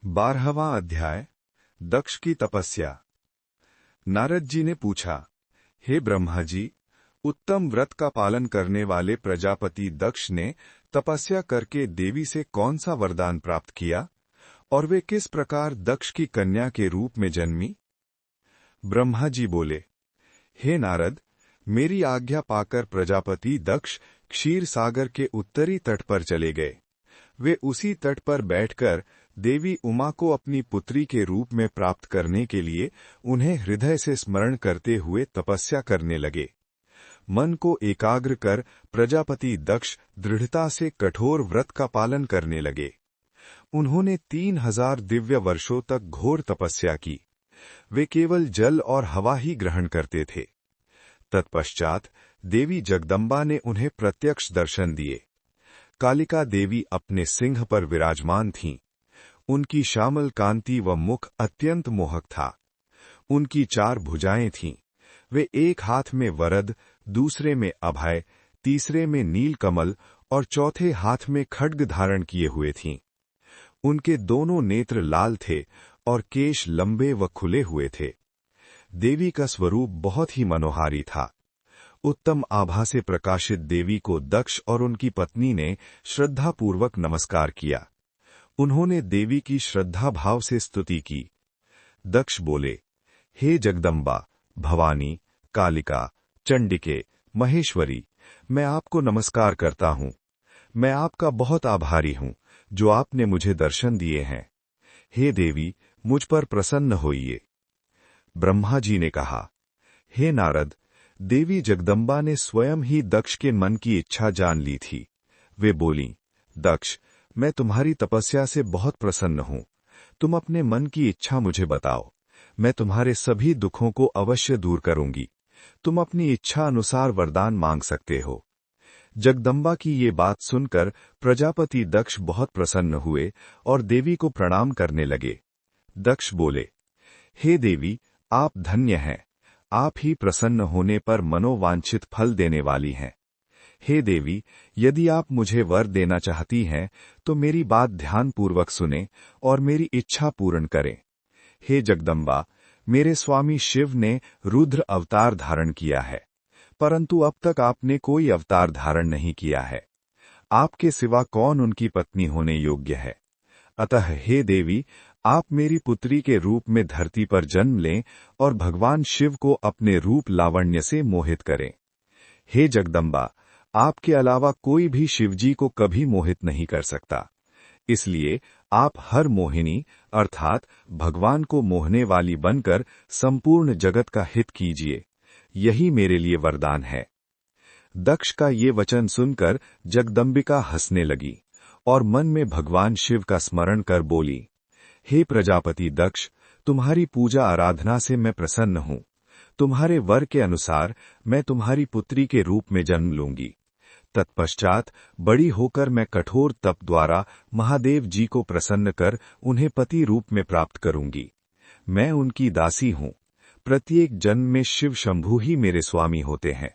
12वां अध्याय। दक्ष की तपस्या। नारद जी ने पूछा, हे ब्रह्मा जी, उत्तम व्रत का पालन करने वाले प्रजापति दक्ष ने तपस्या करके देवी से कौन सा वरदान प्राप्त किया और वे किस प्रकार दक्ष की कन्या के रूप में जन्मी? ब्रह्मा जी बोले, हे नारद, मेरी आज्ञा पाकर प्रजापति दक्ष क्षीर सागर के उत्तरी तट पर चले गए। वे उसी तट पर बैठकर देवी उमा को अपनी पुत्री के रूप में प्राप्त करने के लिए उन्हें हृदय से स्मरण करते हुए तपस्या करने लगे। मन को एकाग्र कर प्रजापति दक्ष दृढ़ता से कठोर व्रत का पालन करने लगे। उन्होंने 3000 दिव्य वर्षों तक घोर तपस्या की। वे केवल जल और हवा ही ग्रहण करते थे। तत्पश्चात देवी जगदम्बा ने उन्हें प्रत्यक्ष दर्शन दिए। कालिका देवी अपने सिंह पर विराजमान थीं। उनकी श्यामल कांति व मुख अत्यंत मोहक था। उनकी 4 भुजाएं थीं। वे एक हाथ में वरद, दूसरे में अभय, तीसरे में नील कमल और चौथे हाथ में खड्ग धारण किए हुए थीं। उनके दोनों नेत्र लाल थे और केश लंबे व खुले हुए थे। देवी का स्वरूप बहुत ही मनोहारी था। उत्तम आभा से प्रकाशित देवी को दक्ष और उनकी पत्नी ने श्रद्धापूर्वक नमस्कार किया। उन्होंने देवी की श्रद्धा भाव से स्तुति की। दक्ष बोले, हे जगदम्बा, भवानी, कालिका, चंडिके, महेश्वरी, मैं आपको नमस्कार करता हूँ। मैं आपका बहुत आभारी हूँ जो आपने मुझे दर्शन दिए हैं। हे देवी, मुझ पर प्रसन्न होइए। ब्रह्मा जी ने कहा, हे नारद, देवी जगदम्बा ने स्वयं ही दक्ष के मन की इच्छा जान ली थी। वे बोलीं, दक्ष, मैं तुम्हारी तपस्या से बहुत प्रसन्न हूँ। तुम अपने मन की इच्छा मुझे बताओ। मैं तुम्हारे सभी दुखों को अवश्य दूर करूंगी। तुम अपनी इच्छा अनुसार वरदान मांग सकते हो। जगदम्बा की ये बात सुनकर प्रजापति दक्ष बहुत प्रसन्न हुए और देवी को प्रणाम करने लगे। दक्ष बोले, हे देवी, आप धन्य हैं। आप ही प्रसन्न होने पर मनोवांछित फल देने वाली हैं। हे देवी, यदि आप मुझे वर देना चाहती हैं तो मेरी बात ध्यानपूर्वक सुने और मेरी इच्छा पूर्ण करें। हे जगदम्बा, मेरे स्वामी शिव ने रुद्र अवतार धारण किया है, परंतु अब तक आपने कोई अवतार धारण नहीं किया है। आपके सिवा कौन उनकी पत्नी होने योग्य है? अतः हे देवी, आप मेरी पुत्री के रूप में धरती पर जन्म लें और भगवान शिव को अपने रूप लावण्य से मोहित करें। हे जगदम्बा, आपके अलावा कोई भी शिवजी को कभी मोहित नहीं कर सकता। इसलिए आप हर मोहिनी अर्थात भगवान को मोहने वाली बनकर संपूर्ण जगत का हित कीजिए। यही मेरे लिए वरदान है। दक्ष का ये वचन सुनकर जगदम्बिका हंसने लगी और मन में भगवान शिव का स्मरण कर बोली, हे प्रजापति दक्ष, तुम्हारी पूजा आराधना से मैं प्रसन्न हूँ। तुम्हारे वर के अनुसार मैं तुम्हारी पुत्री के रूप में जन्म लूंगी। तत्पश्चात बड़ी होकर मैं कठोर तप द्वारा महादेव जी को प्रसन्न कर उन्हें पति रूप में प्राप्त करूंगी। मैं उनकी दासी हूँ। प्रत्येक जन्म में शिव शंभु ही मेरे स्वामी होते हैं।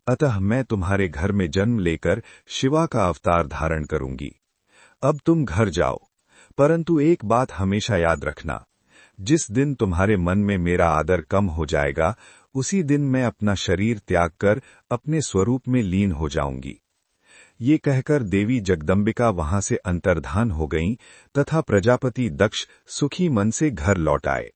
अतः मैं तुम्हारे घर में जन्म लेकर शिवा का अवतार धारण करूंगी। अब तुम घर जाओ, परंतु एक बात हमेशा याद रखना, जिस दिन तुम्हारे मन में मेरा आदर कम हो जाएगा, उसी दिन मैं अपना शरीर त्याग कर अपने स्वरूप में लीन हो जाऊंगी। ये कहकर देवी जगदम्बिका वहां से अंतर्धान हो गईं तथा प्रजापति दक्ष सुखी मन से घर लौट आए।